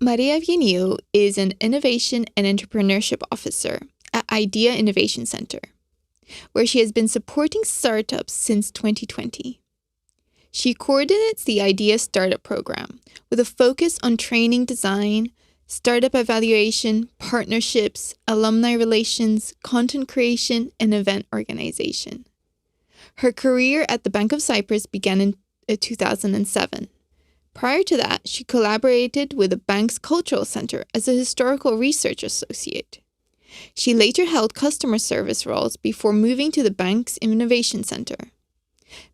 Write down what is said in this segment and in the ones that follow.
Maria Evgeniou is an Innovation and Entrepreneurship Officer at Idea Innovation Center, where she has been supporting startups since 2020. She coordinates the Idea Startup Program with a focus on training design, startup evaluation, partnerships, alumni relations, content creation, and event organization. Her career at the Bank of Cyprus began in 2007. Prior to that, she collaborated with the bank's cultural center as a historical research associate. She later held customer service roles before moving to the bank's innovation center.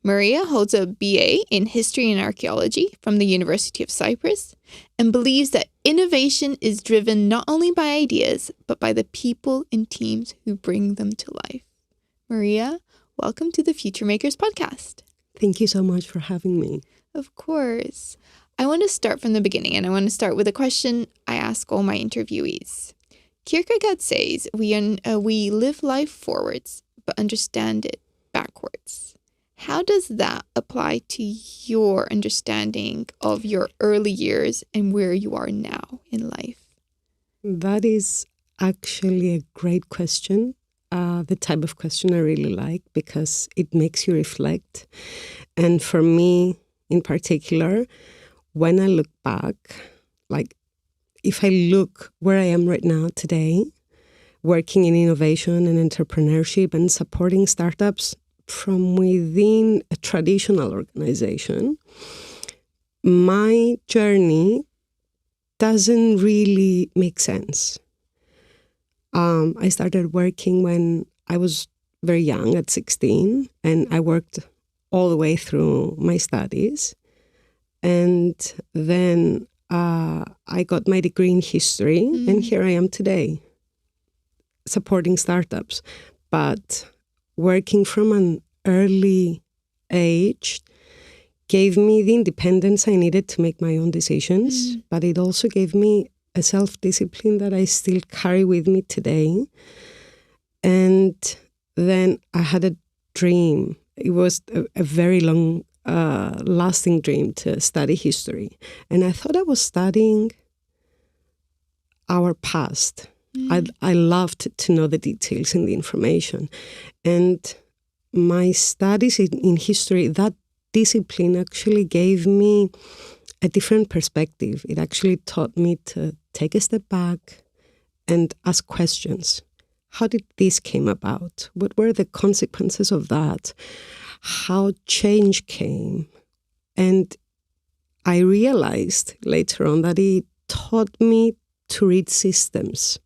Maria holds a BA in History and Archaeology from the University of Cyprus and believes that innovation is driven not only by ideas, but by the people and teams who bring them to life. Maria, welcome to the Future Makers podcast. Thank you so much for having me. Of course. I want to start from the beginning, and I want to start with a question I ask all my interviewees. Kierkegaard says we live life forwards, but understand it backwards. How does that apply to your understanding of your early years and where you are now in life? That is actually a great question. The type of question I really like because it makes you reflect. And for me in particular, when I look back, like if I look where I am right now today, working in innovation and entrepreneurship and supporting startups from within a traditional organization, my journey doesn't really make sense. I started working when I was very young, at 16, and I worked all the way through my studies. And then I got my degree in history, and here I am today, supporting startups. But working from an early age gave me the independence I needed to make my own decisions, but it also gave me a self-discipline that I still carry with me today. And then I had a dream. It was a very long lasting dream to study history. And I thought I was studying our past. I loved to know the details and the information. And my studies in history, that discipline actually gave me a different perspective. It actually taught me to take a step back and ask questions. How did this came about? What were the consequences of that? How change came? And I realized later on that it taught me to read systems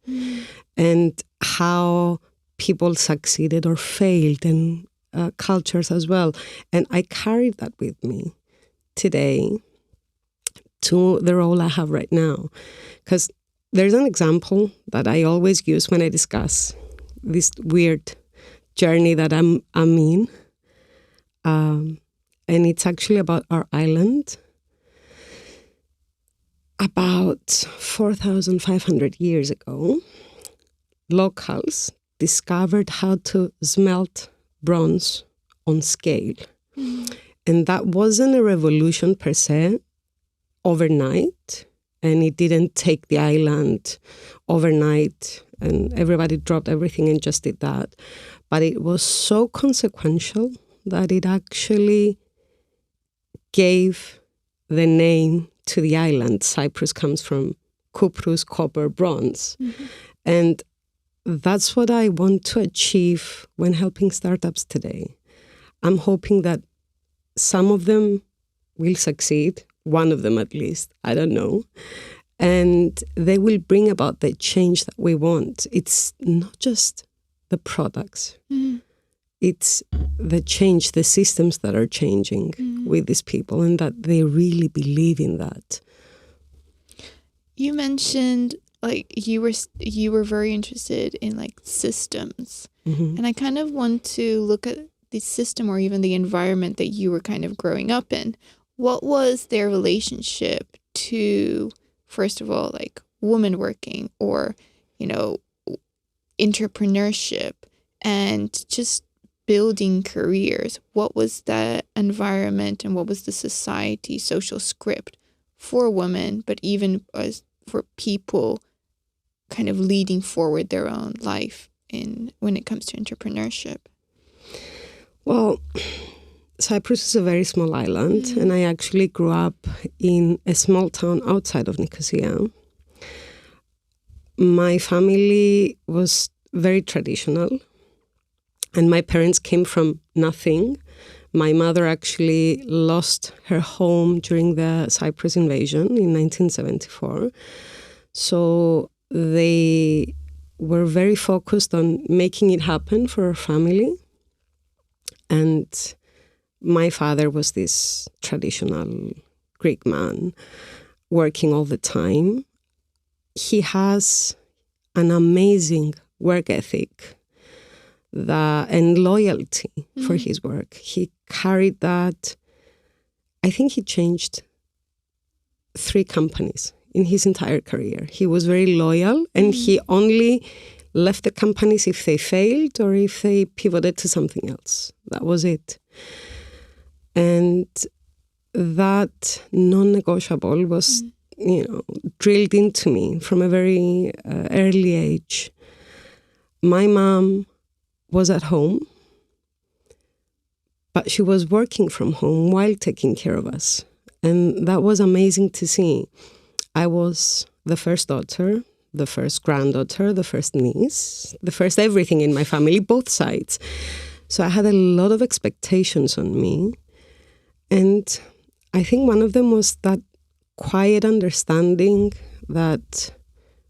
and how people succeeded or failed, and cultures as well. And I carried that with me today to the role I have right now. Because there's an example that I always use when I discuss this weird journey that I'm in. And it's actually about our island. About 4,500 years ago, locals discovered how to smelt bronze on scale. And that wasn't a revolution per se, overnight. And it didn't take the island overnight and everybody dropped everything and just did that. But it was so consequential that it actually gave the name to the island. Cyprus comes from cuprous, copper, bronze. And that's what I want to achieve when helping startups today. I'm hoping that some of them will succeed, one of them at least, I don't know. And they will bring about the change that we want. It's not just the products. It's the change, the systems that are changing with these people, and that they really believe in that. You mentioned you were very interested in systems, and I kind of want to look at the system or even the environment that you were kind of growing up in. What was their relationship to, first of all, women working or, entrepreneurship and just building careers? What was the environment and what was the social script for women, but even for people kind of leading forward their own life when it comes to entrepreneurship? Well, Cyprus is a very small island, and I actually grew up in a small town outside of Nicosia. My family was very traditional, and my parents came from nothing. My mother actually lost her home during the Cyprus invasion in 1974. So they were very focused on making it happen for our family. And my father was this traditional Greek man working all the time. He has an amazing work ethic and loyalty for his work. He carried that. I think he changed 3 companies in his entire career. He was very loyal, and he only left the companies if they failed or if they pivoted to something else. That was it. And that non-negotiable was, drilled into me from a very early age. My mom was at home, but she was working from home while taking care of us. And that was amazing to see. I was the first daughter, the first granddaughter, the first niece, the first everything in my family, both sides. So I had a lot of expectations on me. And I think one of them was that quiet understanding that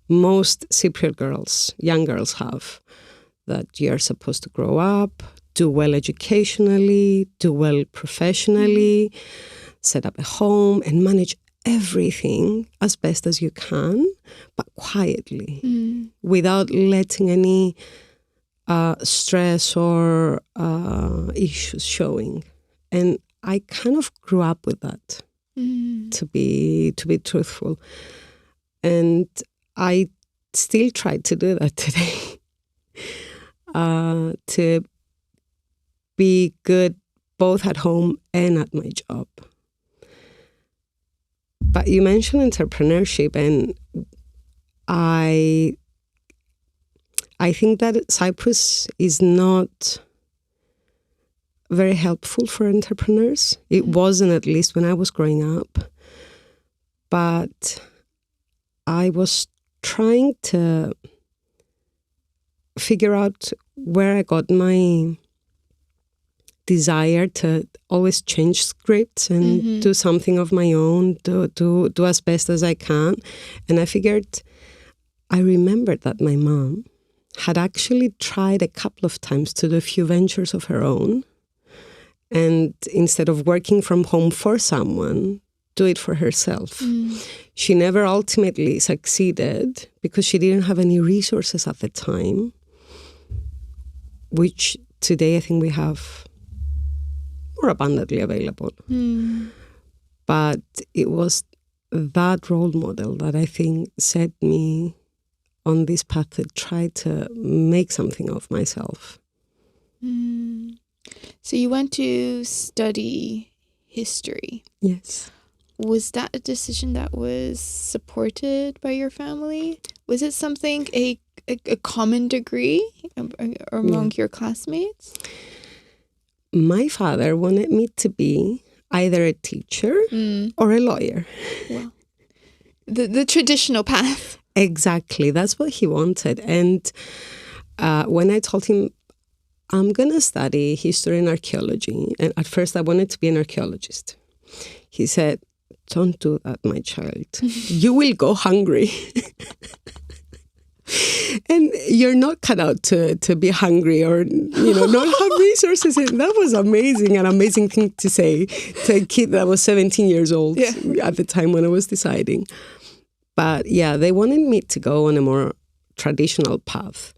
most Cypriot girls, young girls have, that you're supposed to grow up, do well educationally, do well professionally, set up a home and manage everything as best as you can, but quietly, without letting any stress or issues showing. And I kind of grew up with that, to be truthful. And I still try to do that today. To be good both at home and at my job. But you mentioned entrepreneurship, and I think that Cyprus is not very helpful for entrepreneurs. It wasn't, at least when I was growing up. But I was trying to figure out where I got my desire to always change scripts and do something of my own, do as best as I can. And I remembered that my mom had actually tried a couple of times to do a few ventures of her own. And instead of working from home for someone, do it for herself. She never ultimately succeeded because she didn't have any resources at the time, which today I think we have more abundantly available. But it was that role model that I think set me on this path to try to make something of myself. So you went to study history. Yes. Was that a decision that was supported by your family? Was it something, a common degree among your classmates? My father wanted me to be either a teacher or a lawyer. Well, the traditional path. Exactly. That's what he wanted. And when I told him, I'm going to study history and archaeology, and at first I wanted to be an archaeologist, he said, don't do that, my child. You will go hungry. And you're not cut out to be hungry or, not have resources. And that was amazing, an amazing thing to say to a kid that was 17 years old at the time when I was deciding. But yeah, they wanted me to go on a more traditional path.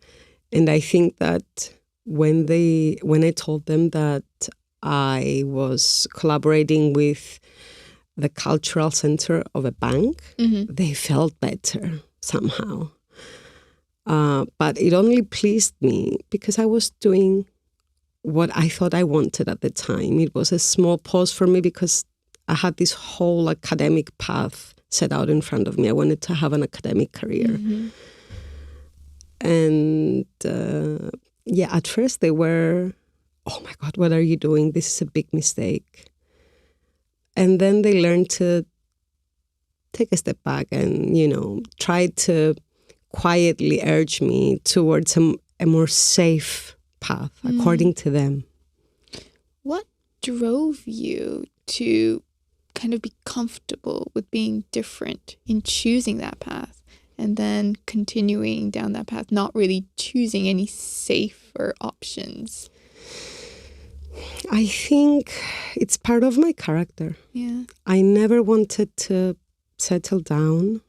And I think that when I told them that I was collaborating with the cultural center of a bank, they felt better somehow. But it only pleased me because I was doing what I thought I wanted at the time. It was a small pause for me because I had this whole academic path set out in front of me. I wanted to have an academic career. Mm-hmm. And at first they were, oh my God, what are you doing? This is a big mistake. And then they learned to take a step back and, try to quietly urge me towards a more safe path, according to them. What drove you to kind of be comfortable with being different in choosing that path and then continuing down that path, not really choosing any safer options? I think it's part of my character. Yeah. I never wanted to settle down,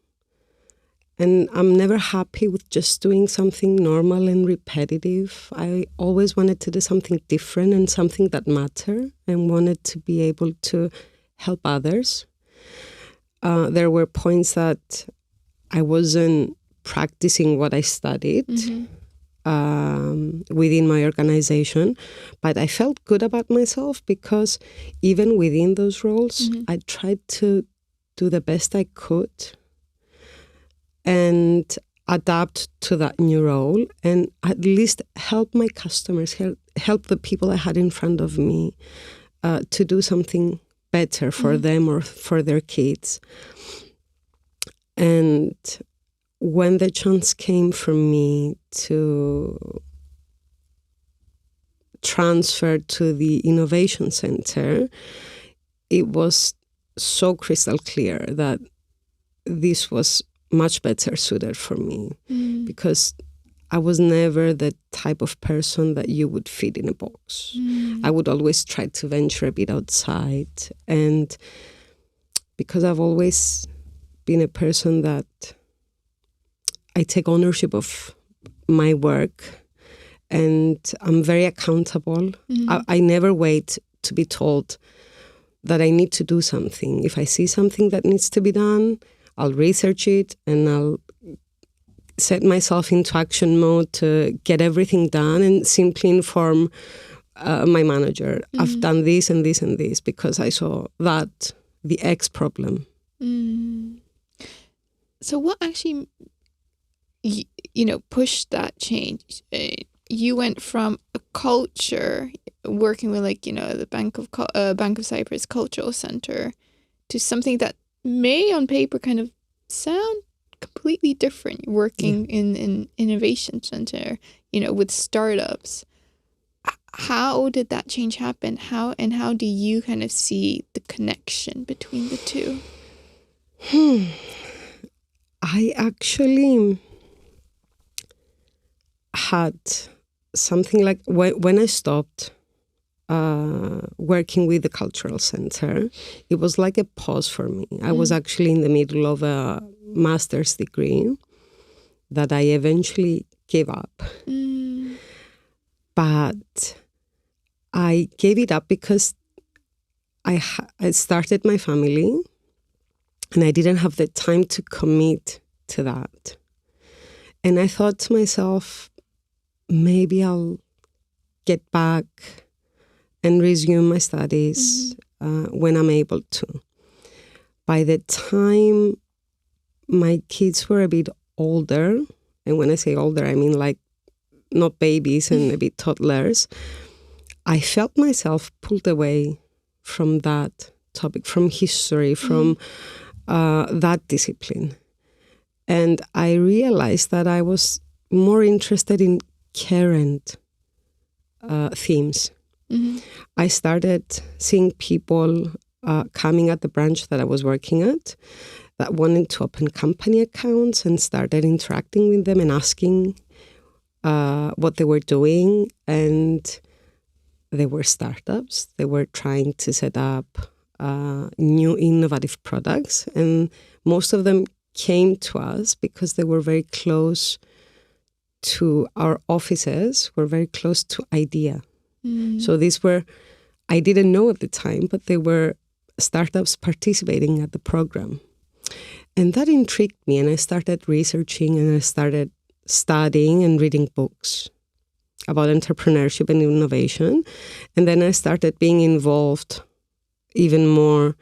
and I'm never happy with just doing something normal and repetitive. I always wanted to do something different and something that mattered, and wanted to be able to help others. There were points that I wasn't practicing what I studied within my organization, but I felt good about myself because even within those roles, I tried to do the best I could and adapt to that new role and at least help my customers, help the people I had in front of me to do something better for them or for their kids. And when the chance came for me to transfer to the Innovation Center, it was so crystal clear that this was much better suited for me because I was never the type of person that you would fit in a box. I would always try to venture a bit outside. And because I've always been a person that I take ownership of my work and I'm very accountable. I never wait to be told that I need to do something. If I see something that needs to be done, I'll research it and I'll set myself into action mode to get everything done and simply inform my manager, I've done this and this and this because I saw that, the X problem. So what actually, pushed that change? You went from a culture working with the Bank of Cyprus Cultural Center to something that may on paper kind of sound completely different, working in Innovation Center, with startups. How did that change happen? How do you kind of see the connection between the two? I actually had something like when I stopped working with the cultural center, it was like a pause for me. I was actually in the middle of a master's degree that I eventually gave up. But I gave it up because I started my family and I didn't have the time to commit to that. And I thought to myself, maybe I'll get back and resume my studies when I'm able to. By the time my kids were a bit older, and when I say older, I mean like not babies and a bit toddlers, I felt myself pulled away from that topic, from history, from that discipline. And I realized that I was more interested in current themes. I started seeing people coming at the branch that I was working at that wanted to open company accounts, and started interacting with them and asking what they were doing. And they were startups. They were trying to set up new innovative products. And most of them came to us because they were very close to our offices, were very close to IDEA. So these were, I didn't know at the time, but they were startups participating at the program. And that intrigued me, and I started researching and I started studying and reading books about entrepreneurship and innovation. And then I started being involved even more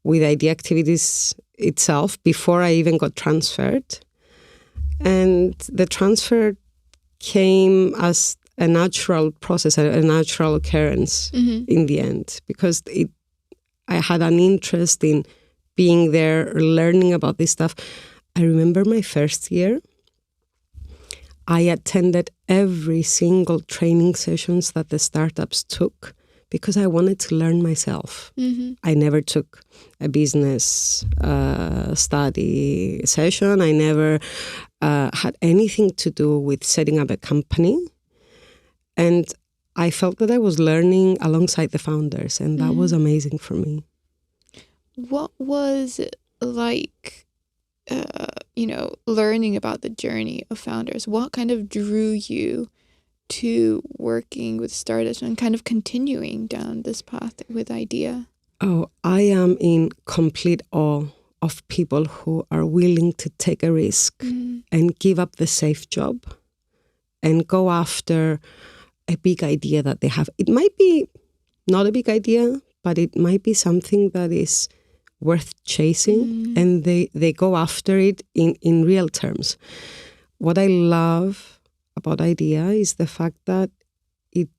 with IDEA activities itself before I even got transferred. And the transfer came as a natural process, a natural occurrence in the end, because I had an interest in being there, learning about this stuff. I remember my first year, I attended every single training sessions that the startups took because I wanted to learn myself. I never took a business study session. I never had anything to do with setting up a company. And I felt that I was learning alongside the founders, and that was amazing for me. What was it like, learning about the journey of founders? What kind of drew you to working with startups and kind of continuing down this path with IDEA? Oh, I am in complete awe of people who are willing to take a risk and give up the safe job and go after a big idea that they have. It might be not a big idea, but it might be something that is worth chasing, and they go after it in real terms. What I love about IDEA is the fact that it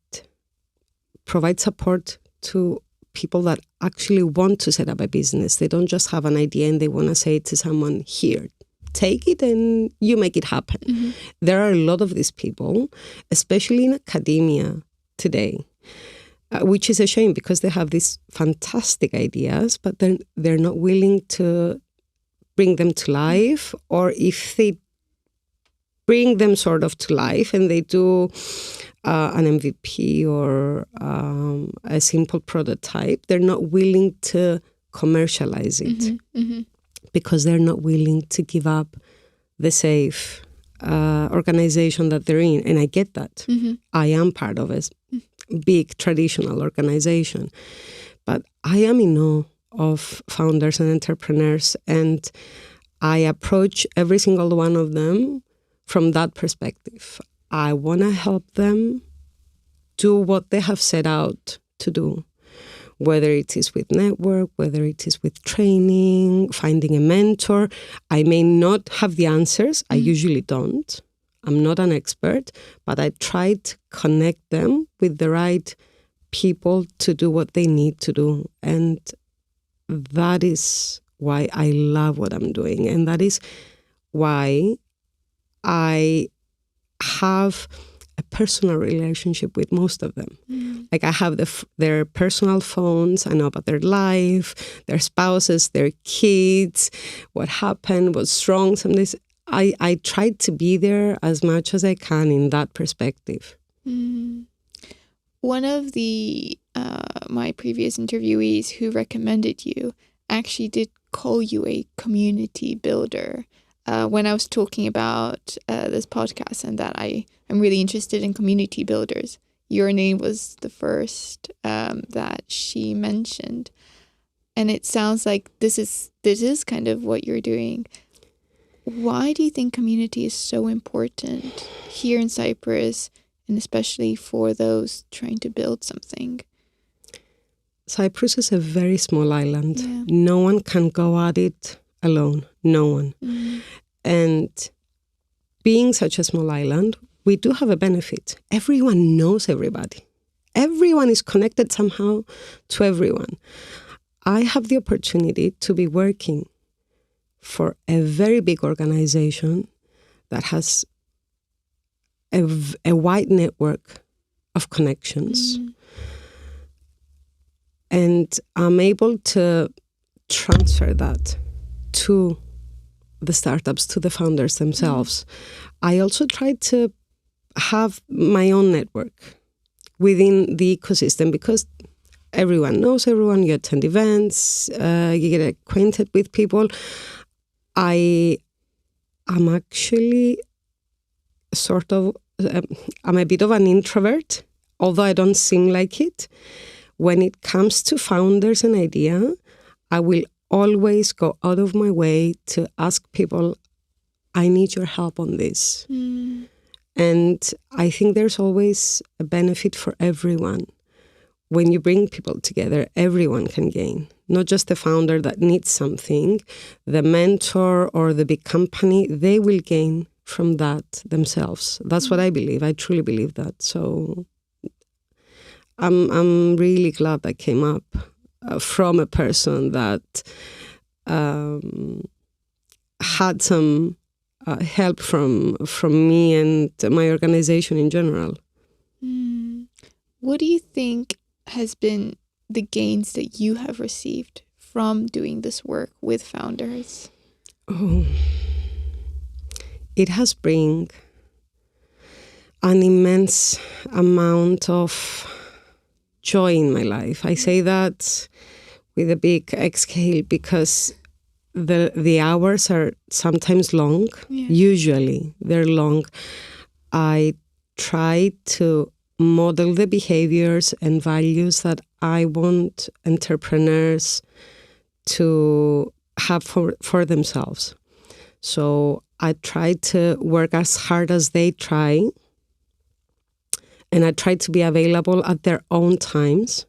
provides support to people that actually want to set up a business. They don't just have an idea and they want to say to someone, here, take it and you make it happen. There are a lot of these people, especially in academia today, which is a shame because they have these fantastic ideas, but then they're not willing to bring them to life. Or if they bring them sort of to life and they do an MVP or a simple prototype, they're not willing to commercialize it because they're not willing to give up the safe organization that they're in. And I get that. I am part of a big traditional organization. But I am in awe of founders and entrepreneurs, and I approach every single one of them from that perspective. I want to help them do what they have set out to do, whether it is with network, whether it is with training, finding a mentor. I may not have the answers. I usually don't. I'm not an expert, but I try to connect them with the right people to do what they need to do. And that is why I love what I'm doing. And that is why I have a personal relationship with most of them. Like I have their personal phones. I know about their life, their spouses, their kids, what happened, what's wrong. Some days I try to be there as much as I can in that perspective. One of the my previous interviewees who recommended you actually did call you a community builder when I was talking about this podcast, and that I'm really interested in community builders. Your name was the first that she mentioned, and it sounds like this is kind of what you're doing. Why do you think community is so important here in Cyprus, and especially for those trying to build something? Cyprus is a very small island. Yeah. No one can go at it alone. No one. And being such a small island, we do have a benefit. Everyone knows everybody. Everyone is connected somehow to everyone. I have the opportunity to be working for a very big organization that has a wide network of connections. And I'm able to transfer that to the startups, to the founders themselves. I also try to have my own network within the ecosystem because everyone knows everyone. You attend events, you get acquainted with people. I am actually I'm a bit of an introvert, although I don't seem like it. When it comes to founders and idea, I will always go out of my way to ask people, I need your help on this. And I think there's always a benefit for everyone. When you bring people together, everyone can gain. not just the founder that needs something, the mentor or the big company, they will gain from that themselves. That's what I believe. I truly believe that. So I'm really glad that came up from a person that had some help from me and my organization in general. What do you think has been the gains that you have received from doing this work with founders? Oh, it has bring an immense amount of joy in my life. I say that with a big exhale because the hours are sometimes long. Yeah. Usually they're long. I try to model the behaviors and values that I want entrepreneurs to have for themselves. So I try to work as hard as they try, and I try to be available at their own times.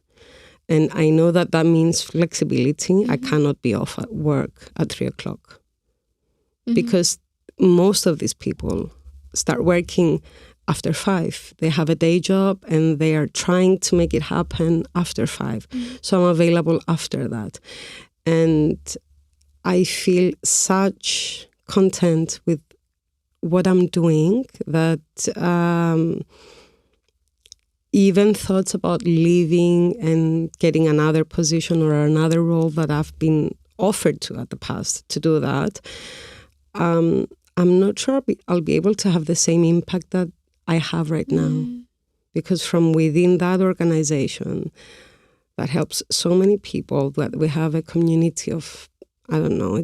And I know that that means flexibility. Mm-hmm. I cannot be off at work at 3:00 because most of these people start working after 5. They have a day job and they are trying to make it happen after 5. Mm-hmm. So I'm available after that. And I feel such content with what I'm doing that even thoughts about leaving and getting another position or another role that I've been offered to at the past to do that, I'm not sure I'll be able to have the same impact that I have right now. Because from within that organization that helps so many people, that we have a community of, I don't know,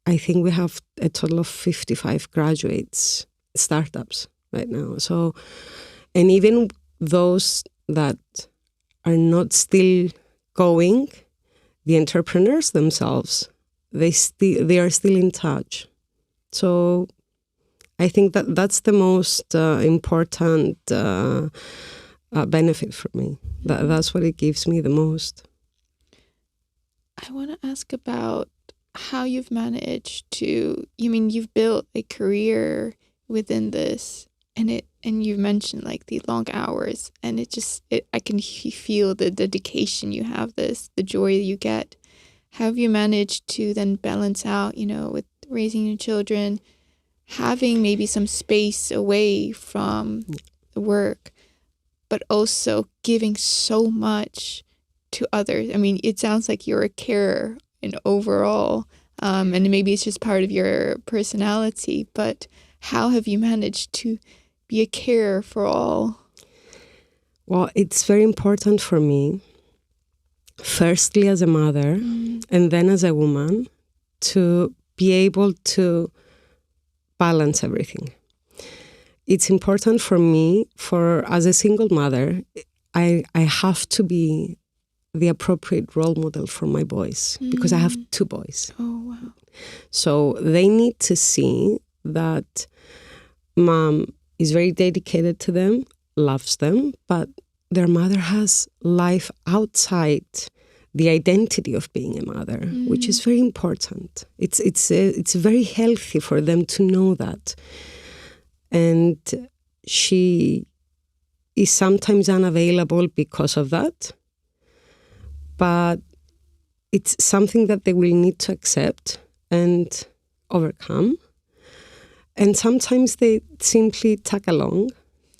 I think we have a total of 55 graduates, startups right now. So, and even those that are not still going, the entrepreneurs themselves, they are still in touch. So I think that that's the most important benefit for me. That's what it gives me the most. I want to ask about how you've managed to, you've built a career within this, and you've mentioned like the long hours, and I can feel the dedication you have, the joy you get. How have you managed to then balance out, with raising your children, having maybe some space away from the work, but also giving so much to others? I mean, it sounds like you're a carer in overall, and maybe it's just part of your personality, but how have you managed to be a carer for all? Well, it's very important for me, firstly as a mother, and then as a woman, to be able to balance everything. It's important for me, as a single mother, I have to be the appropriate role model for my boys, because I have 2 boys. Oh, wow. So they need to see that mom is very dedicated to them, loves them, but their mother has life outside the identity of being a mother, which is very important. It's very healthy for them to know that. And she is sometimes unavailable because of that, but it's something that they will need to accept and overcome. And sometimes they simply tag along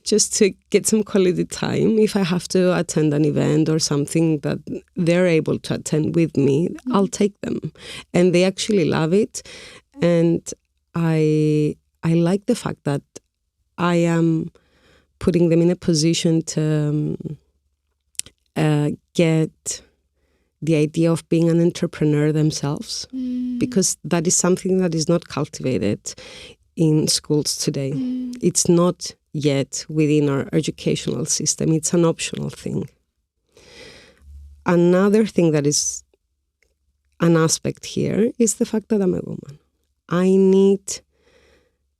just to get some quality time. If I have to attend an event or something that they're able to attend with me, I'll take them. And they actually love it. And I like the fact that I am putting them in a position to get the idea of being an entrepreneur themselves, because that is something that is not cultivated in schools today. It's not yet within our educational system. It's an optional thing. Another thing that is an aspect here is the fact that I'm a woman. I need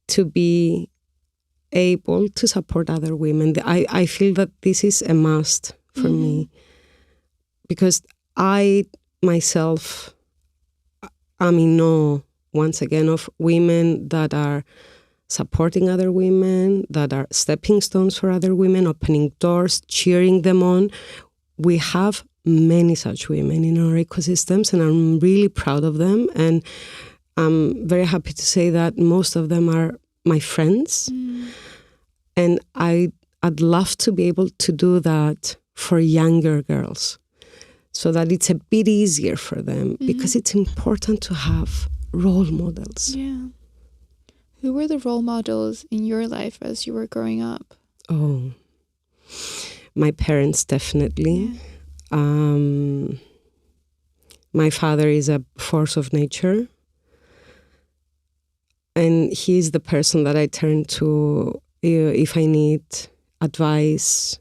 to be able to support other women. I feel that this is a must for me. because I myself am in awe, once again, of women that are supporting other women, that are stepping stones for other women, opening doors, cheering them on. We have many such women in our ecosystems, and I'm really proud of them. And I'm very happy to say that most of them are my friends. And I'd love to be able to do that for younger girls, so that it's a bit easier for them, because it's important to have role models. Yeah. Who were the role models in your life as you were growing up? Oh, my parents, definitely. Yeah. My father is a force of nature. And he's the person that I turn to if I need advice.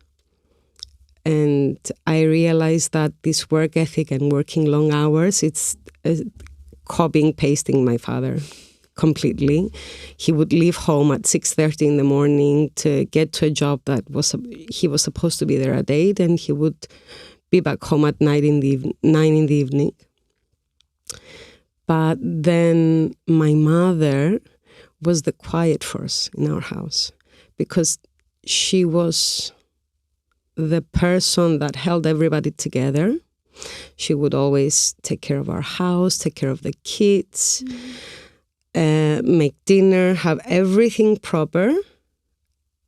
And I realize that this work ethic and working long hours, it's copying, pasting my father completely. He would leave home at 6:30 in the morning to get to a job that he was supposed to be there at 8, and he would be back home at 9 in the evening. But then my mother was the quiet force in our house, because she was the person that held everybody together. She would always take care of our house, take care of the kids, make dinner, have everything proper.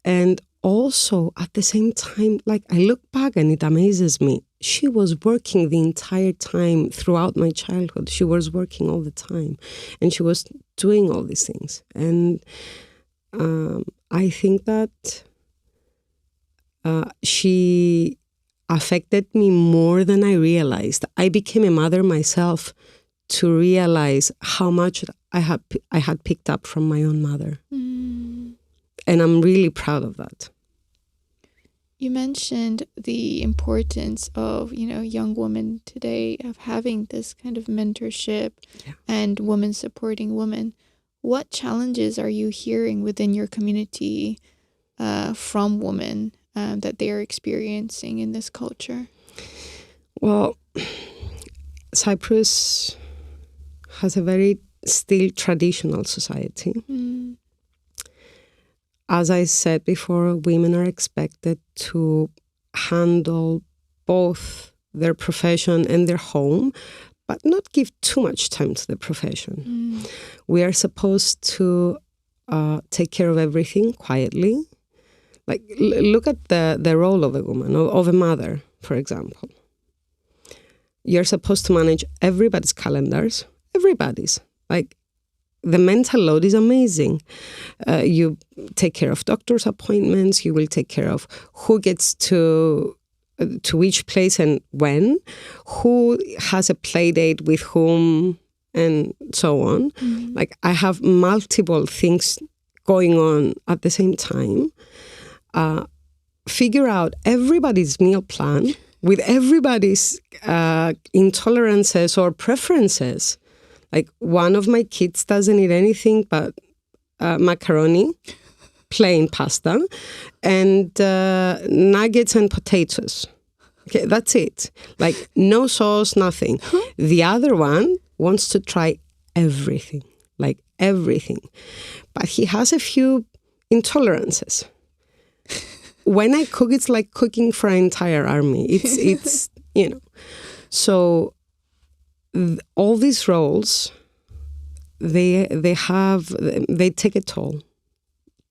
And also at the same time, like, I look back and it amazes me. She was working the entire time throughout my childhood. She was working all the time, and she was doing all these things. And I think that she affected me more than I realized. I became a mother myself to realize how much I had picked up from my own mother. And I'm really proud of that. You mentioned the importance of, young women today of having this kind of mentorship and women supporting women. What challenges are you hearing within your community from women that they are experiencing in this culture? Well, Cyprus has a very still traditional society. As I said before, women are expected to handle both their profession and their home, but not give too much time to the profession. We are supposed to take care of everything quietly. Like, look at the role of a woman, of a mother, for example. You're supposed to manage everybody's calendars, everybody's. Like, the mental load is amazing. You take care of doctor's appointments. You will take care of who gets to which place and when, who has a play date with whom, and so on. Like, I have multiple things going on at the same time. Figure out everybody's meal plan with everybody's intolerances or preferences. Like, one of my kids doesn't eat anything but macaroni, plain pasta, and nuggets and potatoes. Okay, that's it. Like, no sauce, nothing. The other one wants to try everything, like everything. But he has a few intolerances. When I cook, it's like cooking for an entire army. It's So all these roles, they take a toll.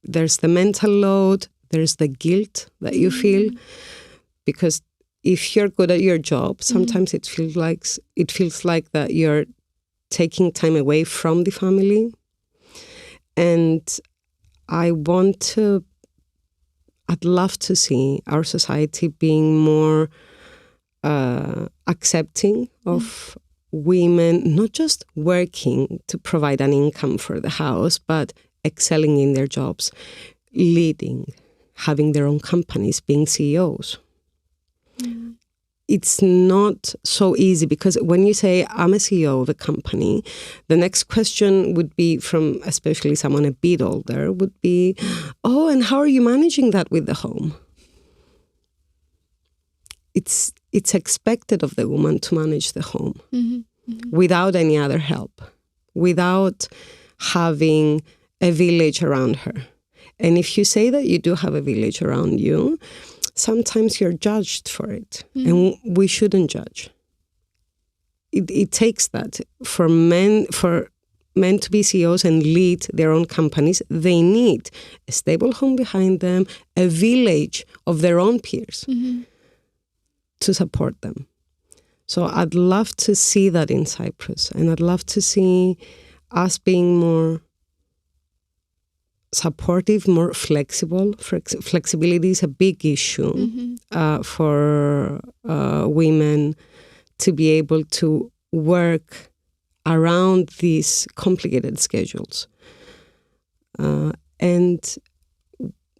There's the mental load, there's the guilt that you feel, because if you're good at your job, sometimes it feels like that you're taking time away from the family. And I'd love to see our society being more accepting of women, not just working to provide an income for the house, but excelling in their jobs, leading, having their own companies, being CEOs. It's not so easy, because when you say, I'm a CEO of a company, the next question would be from especially someone a bit older would be, oh, and how are you managing that with the home? it's expected of the woman to manage the home Mm-hmm. without any other help, without having a village around her. And if you say that you do have a village around you, sometimes you're judged for it. And we shouldn't judge. It takes that. For men to be CEOs and lead their own companies, they need a stable home behind them, a village of their own peers to support them. So I'd love to see that in Cyprus, and I'd love to see us being more supportive, more flexible. Flexibility is a big issue for women to be able to work around these complicated schedules. And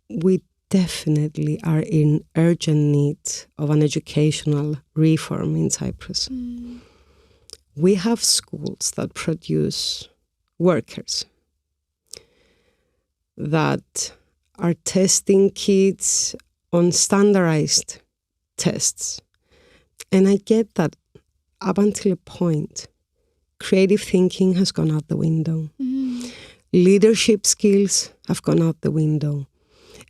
we definitely are in urgent need of an educational reform in Cyprus. We have schools that produce workers that are testing kids on standardized tests. And I get that up until a point, creative thinking has gone out the window. Leadership skills have gone out the window.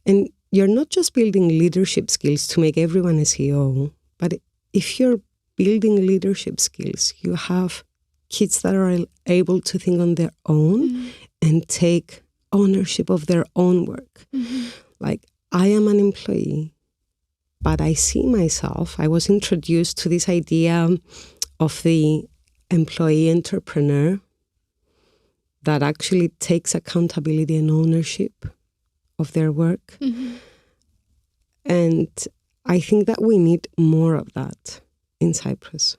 And you're not just building leadership skills to make everyone a CEO, but if you're building leadership skills, you have kids that are able to think on their own and take ownership of their own work. Like, I am an employee, but I see myself, I was introduced to this idea of the employee entrepreneur that actually takes accountability and ownership of their work. And I think that we need more of that in Cyprus.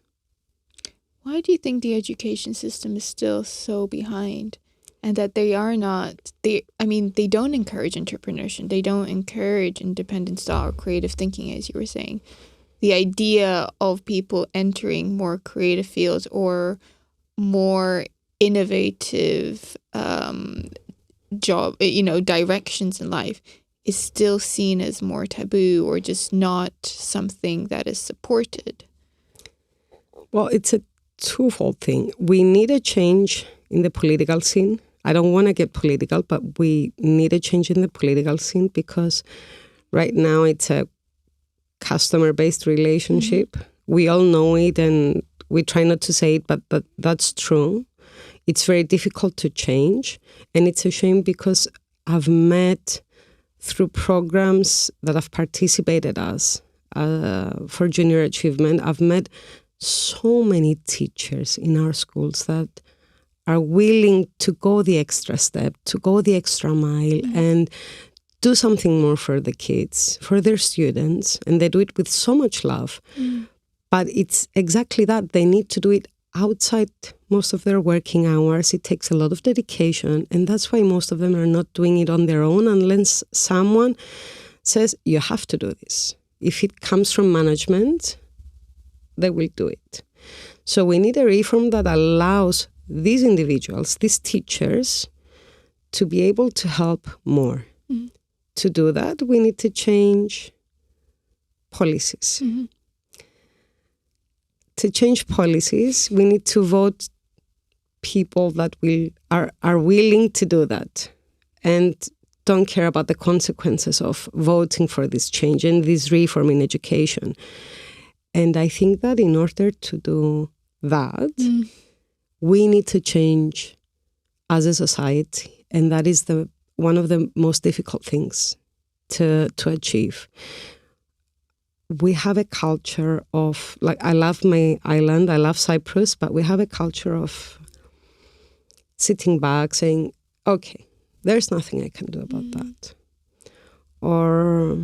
Why do you think the education system is still so behind? And that they don't encourage entrepreneurship. They don't encourage independent thought or creative thinking, as you were saying. The idea of people entering more creative fields or more innovative directions in life is still seen as more taboo or just not something that is supported. Well, it's a twofold thing. We need a change in the political scene. I don't want to get political, but we need a change in the political scene because right now it's a customer-based relationship. We all know it and we try not to say it, but that's true. It's very difficult to change. And it's a shame because I've met through programs that I've participated as for junior achievement, I've met so many teachers in our schools that are willing to go the extra step, to go the extra mile and do something more for the kids, for their students. And they do it with so much love. But it's exactly that. They need to do it outside most of their working hours. It takes a lot of dedication. And that's why most of them are not doing it on their own unless someone says, you have to do this. If it comes from management, they will do it. So we need a reform that allows these individuals, these teachers, to be able to help more. To do that, we need to change policies. To change policies, we need to vote people that are willing to do that and don't care about the consequences of voting for this change and this reform in education. And I think that in order to do that, we need to change as a society. And that is one of the most difficult things to achieve. We have a culture of, I love my island, I love Cyprus, but we have a culture of sitting back saying, okay, there's nothing I can do about that. Or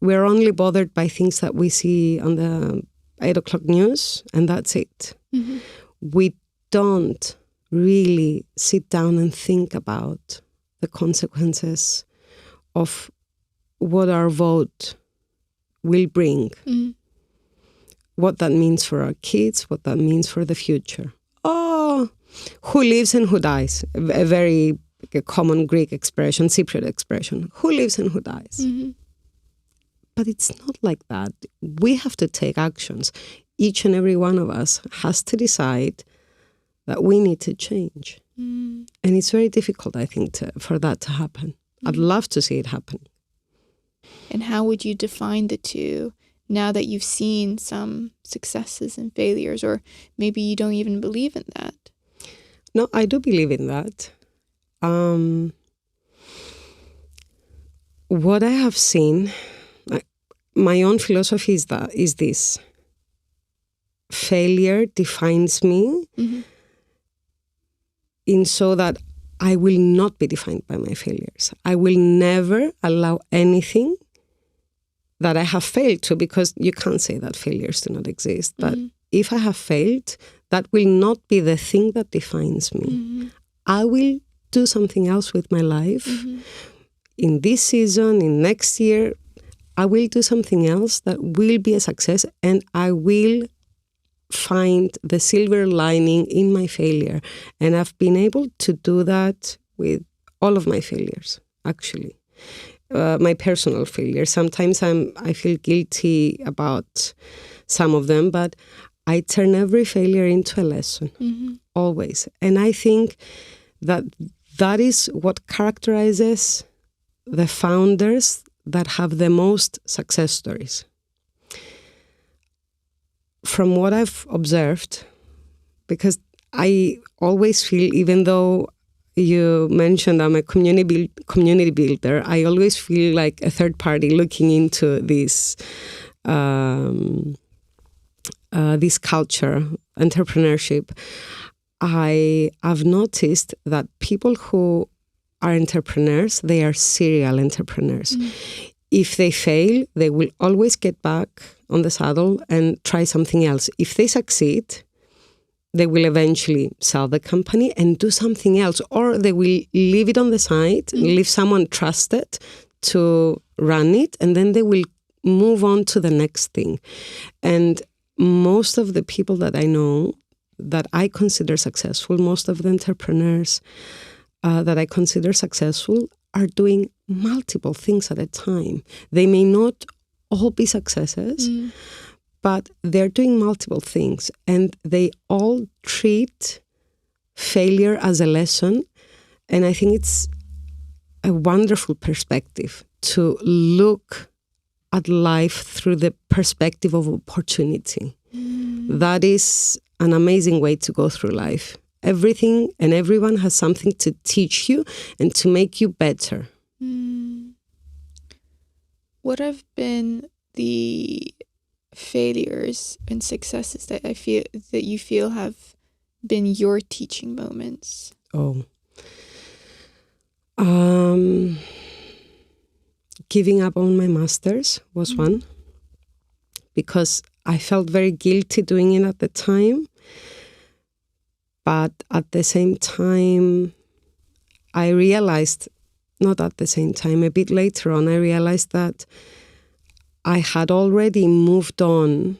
we're only bothered by things that we see on the 8 o'clock news, and that's it. We don't really sit down and think about the consequences of what our vote will bring, what that means for our kids, what that means for the future. Oh, who lives and who dies? A very common Greek expression, Cypriot expression. Who lives and who dies? But it's not like that. We have to take actions. Each and every one of us has to decide that we need to change. And it's very difficult, I think, for that to happen. I'd love to see it happen. And how would you define the two now that you've seen some successes and failures, or maybe you don't even believe in that? No, I do believe in that. What I have seen, my own philosophy is this. Failure defines me in so that I will not be defined by my failures. I will never allow anything that I have failed to, because you can't say that failures do not exist. But if I have failed, that will not be the thing that defines me. I will do something else with my life. In this season, in next year, I will do something else that will be a success, and I will find the silver lining in my failure. And I've been able to do that with all of my failures, actually. My personal failures. Sometimes I feel guilty about some of them, but I turn every failure into a lesson, always. And I think that is what characterizes the founders that have the most success stories. From what I've observed, because I always feel, even though you mentioned I'm a community builder, I always feel like a third party looking into this culture, entrepreneurship. I've noticed that people who are entrepreneurs, they are serial entrepreneurs. If they fail, they will always get back on the saddle and try something else. If they succeed, they will eventually sell the company and do something else, or they will leave it on the side, leave someone trusted to run it, and then they will move on to the next thing. And most of the people that I know that I consider successful, most of the entrepreneurs that I consider successful are doing multiple things at a time. They may not all be successes, but they're doing multiple things, and they all treat failure as a lesson. And I think it's a wonderful perspective to look at life through the perspective of opportunity. That is an amazing way to go through life. Everything and everyone has something to teach you and to make you better. What have been the failures and successes that you feel have been your teaching moments? Giving up on my master's was one, because I felt very guilty doing it at the time. But at the same time, I realized, not at the same time, a bit later on, I realized that I had already moved on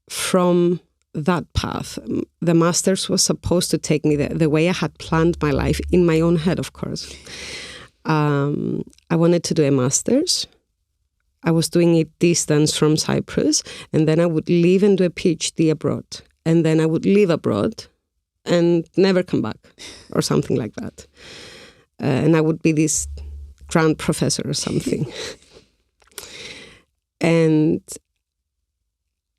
from that path. The master's was supposed to take me the way I had planned my life, in my own head, of course. I wanted to do a master's. I was doing it distance from Cyprus, and then I would leave and do a PhD abroad. And then I would live abroad and never come back, or something like that. And I would be this grand professor or something. And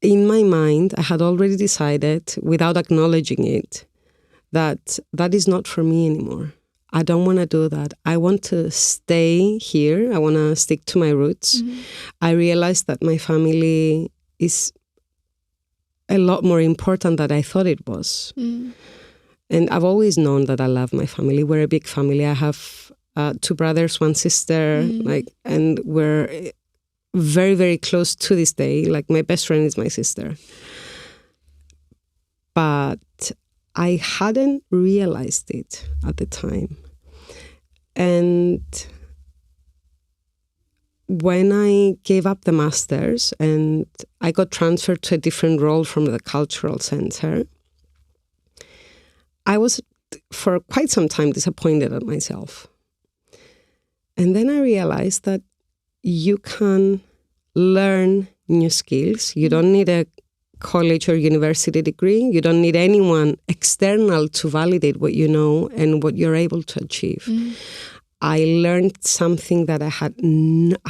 in my mind, I had already decided, without acknowledging it, that that is not for me anymore. I don't want to do that. I want to stay here. I want to stick to my roots. I realized that my family is a lot more important than I thought it was. And I've always known that I love my family. We're a big family. I have 2 brothers, 1 sister, and we're very, very close to this day. Like, my best friend is my sister. But I hadn't realized it at the time. And when I gave up the master's and I got transferred to a different role from the cultural center, I was for quite some time disappointed at myself. And then I realized that you can learn new skills. You don't need a college or university degree. You don't need anyone external to validate what you know and what you're able to achieve. I learned something that I had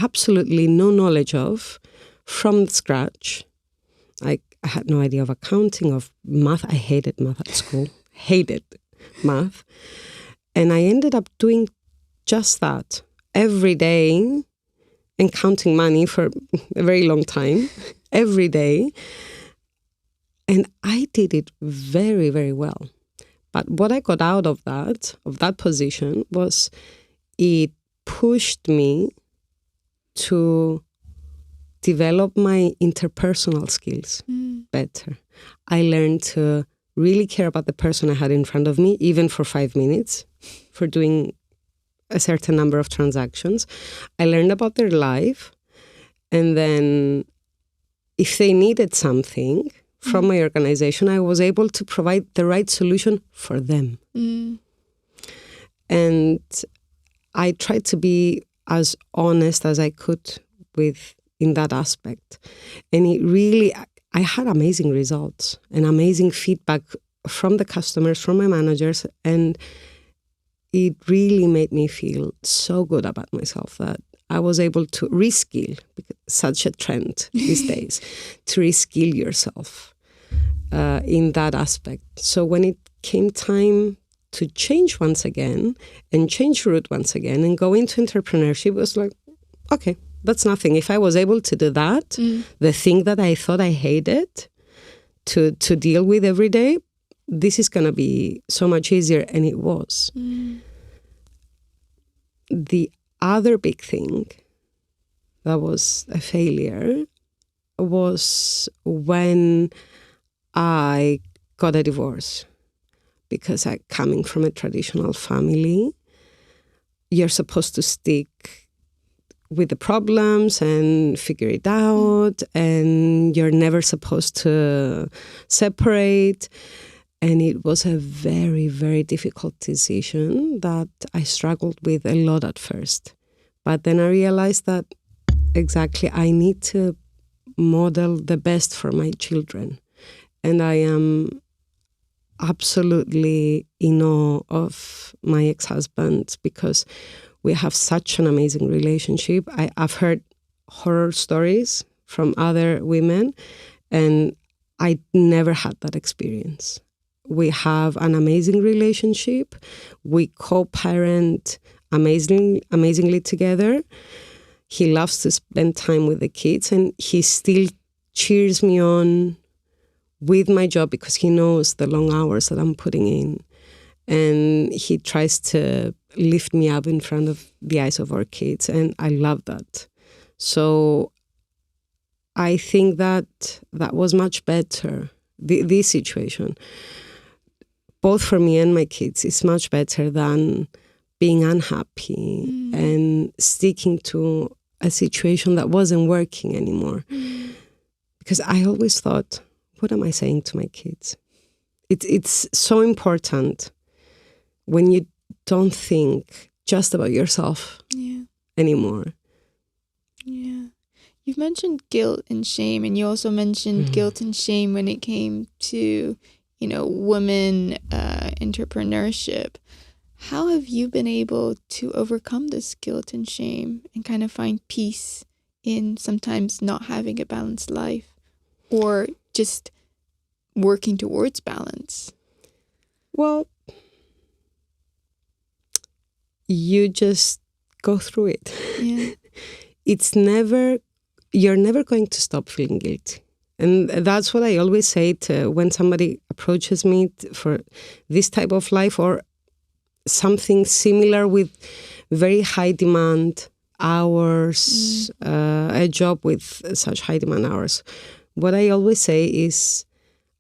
absolutely no knowledge of from scratch. I had no idea of accounting, of math. I hated math at school. Hated math. And I ended up doing just that every day and counting money for a very long time, every day. And I did it very, very well. But what I got out of that position, was it pushed me to develop my interpersonal skills better. I learned to really care about the person I had in front of me, even for 5 minutes, for doing a certain number of transactions. I learned about their life. And then if they needed something from my organization, I was able to provide the right solution for them. And I tried to be as honest as I could in that aspect. And it really, I had amazing results and amazing feedback from the customers, from my managers, and it really made me feel so good about myself that I was able to reskill, because such a trend these days, to reskill yourself in that aspect. So when it came time to change once again and change route once again and go into entrepreneurship, it was like, okay, that's nothing. If I was able to do that, the thing that I thought I hated to deal with every day, this is going to be so much easier. And it was. The other big thing that was a failure was when I got a divorce. Because coming from a traditional family, you're supposed to stick with the problems and figure it out, and you're never supposed to separate. And it was a very, very difficult decision that I struggled with a lot at first. But then I realized that exactly I need to model the best for my children. And I am absolutely in awe of my ex-husband because we have such an amazing relationship. I've heard horror stories from other women, and I never had that experience. We have an amazing relationship. We co-parent amazingly together. He loves to spend time with the kids, and he still cheers me on with my job because he knows the long hours that I'm putting in. And he tries to lift me up in front of the eyes of our kids. And I love that. So I think that was much better. This situation, both for me and my kids, is much better than being unhappy and sticking to a situation that wasn't working anymore. Because I always thought, what am I saying to my kids? It's so important when you don't think just about yourself anymore. Yeah. You've mentioned guilt and shame, and you also mentioned guilt and shame when it came to, women entrepreneurship. How have you been able to overcome this guilt and shame and kind of find peace in sometimes not having a balanced life or just working towards balance? Well, you just go through it. Yeah. You're never going to stop feeling guilty. And that's what I always say when somebody approaches me for this type of life or something similar with very high demand hours, a job with such high demand hours. What I always say is,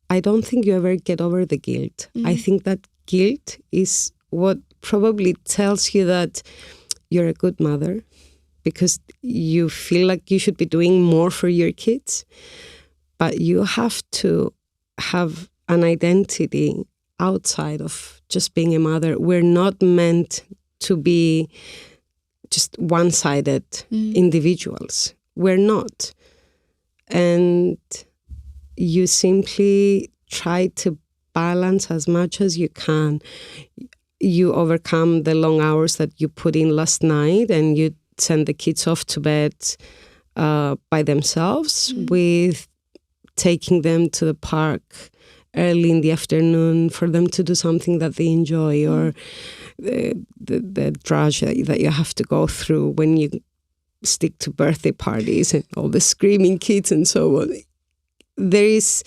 I don't think you ever get over the guilt. I think that guilt is what probably tells you that you're a good mother because you feel like you should be doing more for your kids. But you have to have an identity outside of just being a mother. We're not meant to be just one-sided individuals. We're not. And you simply try to balance as much as you can. You overcome the long hours that you put in last night, and you send the kids off to bed by themselves with taking them to the park early in the afternoon for them to do something that they enjoy, or the drudge that you have to go through when you stick to birthday parties and all the screaming kids and so on. There is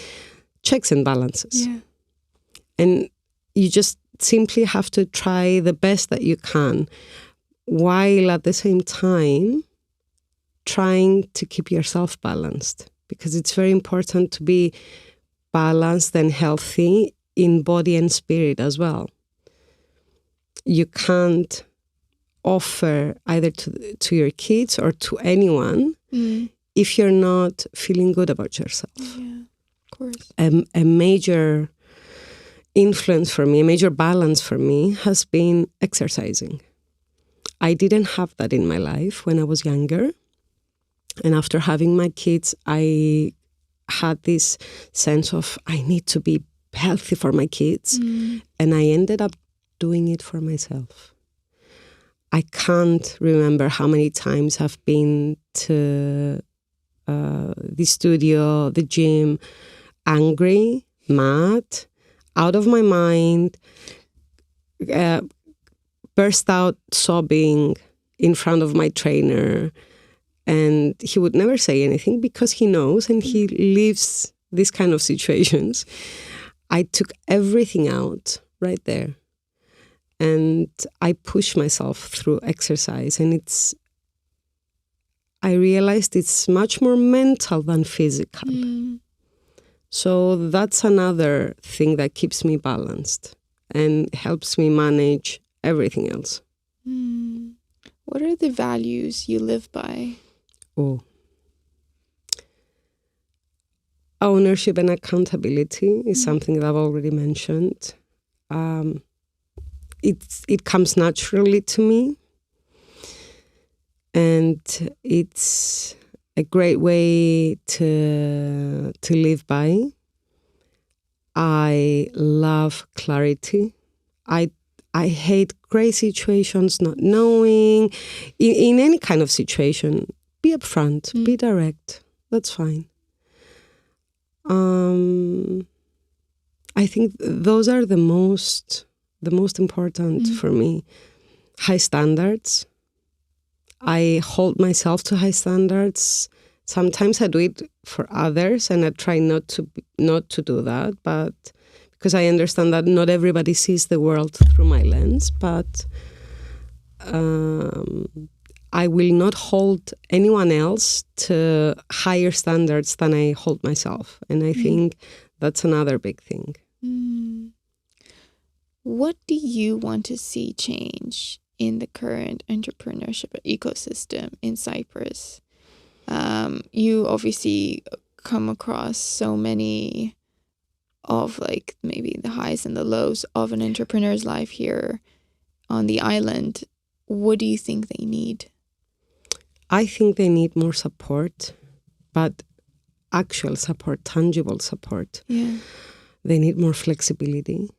checks and balances. Yeah. And you just simply have to try the best that you can, while at the same time trying to keep yourself balanced, because it's very important to be balanced and healthy in body and spirit as well. You can't offer either to your kids or to anyone if you're not feeling good about yourself. Yeah, of course. A major influence for me, a major balance for me has been exercising. I didn't have that in my life when I was younger. And after having my kids, I had this sense of I need to be healthy for my kids. And I ended up doing it for myself. I can't remember how many times I've been to the studio, the gym, angry, mad, out of my mind, burst out sobbing in front of my trainer. And he would never say anything because he knows and he lives these kind of situations. I took everything out right there. And I pushed myself through exercise. And I realized it's much more mental than physical. So that's another thing that keeps me balanced and helps me manage everything else. What are the values you live by? Ownership and accountability is something that I've already mentioned. It comes naturally to me, and it's a great way to live by. I love clarity. I hate gray situations, not knowing. In any kind of situation, be upfront, be direct. That's fine. I think those are the most important for me. High standards. I hold myself to high standards. Sometimes I do it for others, and I try not to do that, but because I understand that not everybody sees the world through my lens, but I will not hold anyone else to higher standards than I hold myself. And I think that's another big thing. What do you want to see change in the current entrepreneurship ecosystem in Cyprus? You obviously come across so many of like maybe the highs and the lows of an entrepreneur's life here on the island. What do you think they need? I think they need more support, but actual support, tangible support. Yeah. They need more flexibility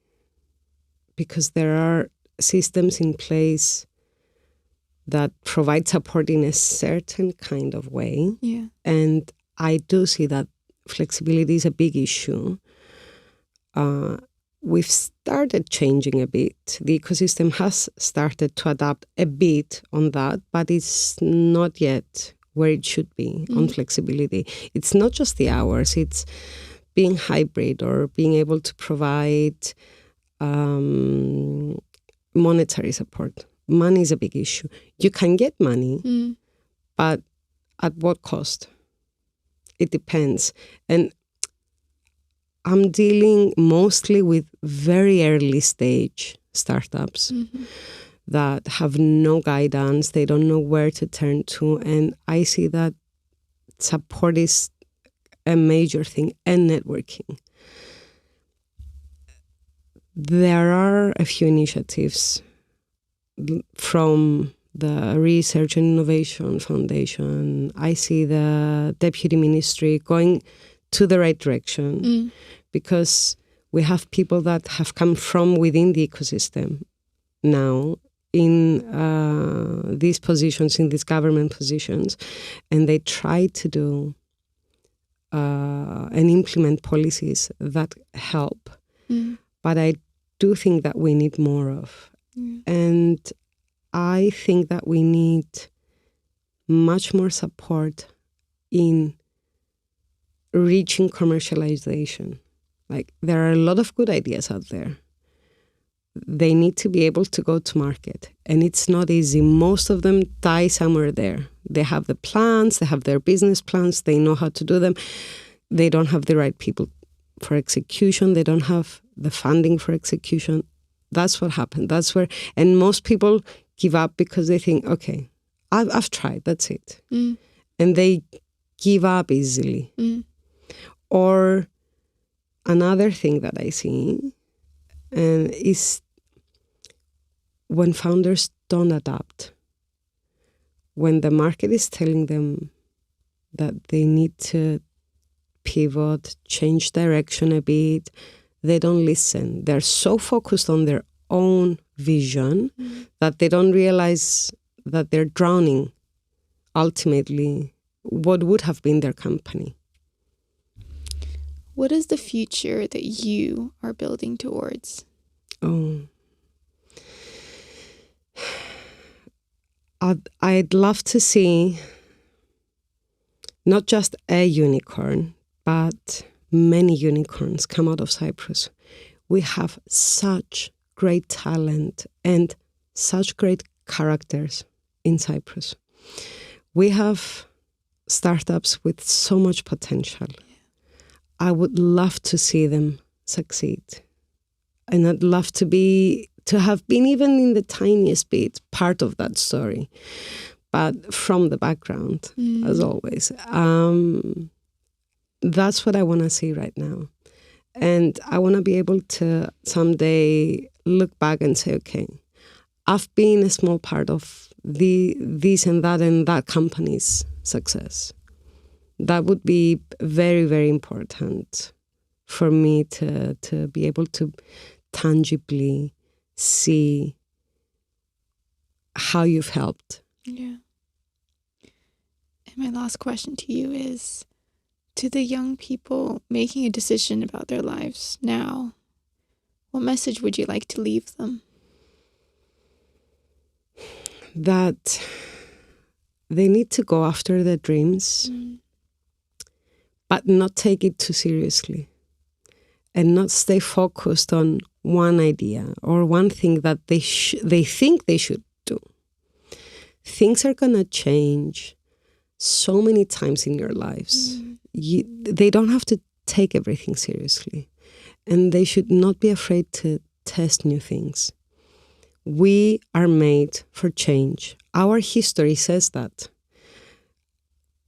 because there are systems in place that provide support in a certain kind of way. Yeah. And I do see that flexibility is a big issue. We've started changing a bit. The ecosystem has started to adapt a bit on that, but it's not yet where it should be on flexibility. It's not just the hours, it's being hybrid or being able to provide monetary support. Money is a big issue. You can get money, but at what cost? It depends. And I'm dealing mostly with very early stage startups that have no guidance. They don't know where to turn to. And I see that support is a major thing, and networking. There are a few initiatives from the Research and Innovation Foundation. I see the Deputy Ministry going to the right direction because we have people that have come from within the ecosystem now in these positions, in these government positions, and they try to do and implement policies that help. But I do think that we need more of. And I think that we need much more support in reaching commercialization. Like, there are a lot of good ideas out there. They need to be able to go to market. And it's not easy. Most of them die somewhere there. They have the plans, they have their business plans, they know how to do them. They don't have the right people for execution. They don't have the funding for execution. That's what happened. That's where, and most people give up because they think, okay, I've tried, that's it. And they give up easily. Or another thing that I see is when founders don't adapt, when the market is telling them that they need to pivot, change direction a bit, they don't listen. They're so focused on their own vision that they don't realize that they're drowning ultimately what would have been their company. What is the future that you are building towards? I'd love to see not just a unicorn, but many unicorns come out of Cyprus. We have such great talent and such great characters in Cyprus. We have startups with so much potential. I would love to see them succeed. And I'd love to have been even in the tiniest bit part of that story, but from the background, as always. That's what I want to see right now. And I want to be able to someday look back and say, okay, I've been a small part of this and that company's success. That would be very, very important for me to be able to tangibly see how you've helped. Yeah. And my last question to you is, to the young people making a decision about their lives now, what message would you like to leave them? That they need to go after their dreams, but not take it too seriously, and not stay focused on one idea or one thing that they think they should do. Things are going to change so many times in your lives. They don't have to take everything seriously, and they should not be afraid to test new things. We are made for change. Our history says that.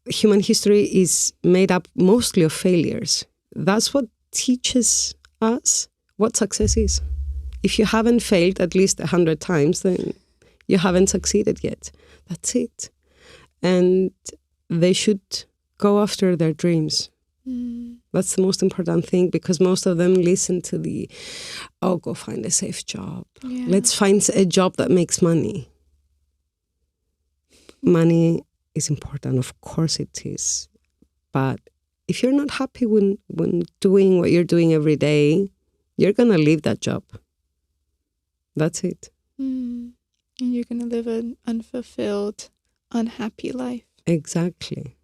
Human history is made up mostly of failures. That's what teaches us what success is. If you haven't failed at least 100 times, then you haven't succeeded yet. That's it. And they should go after their dreams. That's the most important thing, because most of them listen to go find a safe job. Yeah. Let's find a job that makes money. Money is important, of course it is. But if you're not happy when doing what you're doing every day, you're going to leave that job. That's it. And you're going to live an unfulfilled, unhappy life. Exactly.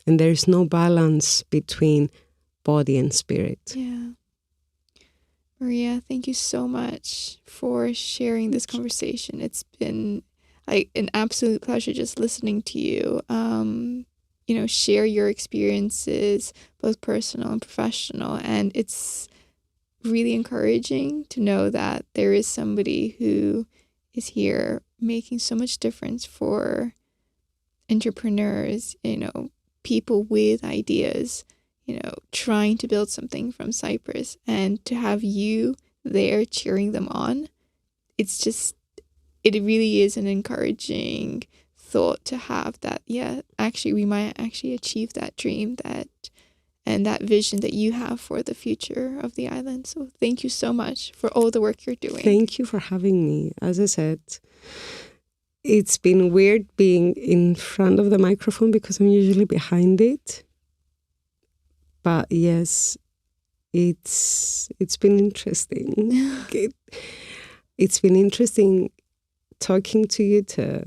And there's no balance between body and spirit. Yeah. Maria, thank you so much for sharing this conversation. It's been an absolute pleasure just listening to you, share your experiences, both personal and professional. And it's really encouraging to know that there is somebody who is here making so much difference for entrepreneurs, people with ideas, trying to build something from Cyprus, and to have you there cheering them on. It's just it really is an encouraging thought to have that, yeah, actually we might actually achieve that dream and that vision that you have for the future of the island. So thank you so much for all the work you're doing. Thank you for having me. As I said, it's been weird being in front of the microphone because I'm usually behind it. But yes, it's been interesting. It's been interesting talking to you to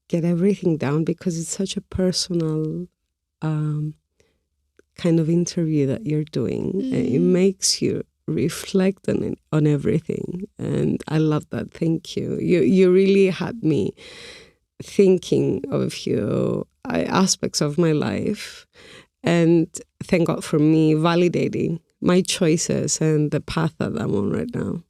get everything down because it's such a personal kind of interview that you're doing. It makes you reflect on everything, and I love that. Thank you. You really had me thinking of a few aspects of my life, and thank God for me validating my choices and the path that I'm on right now.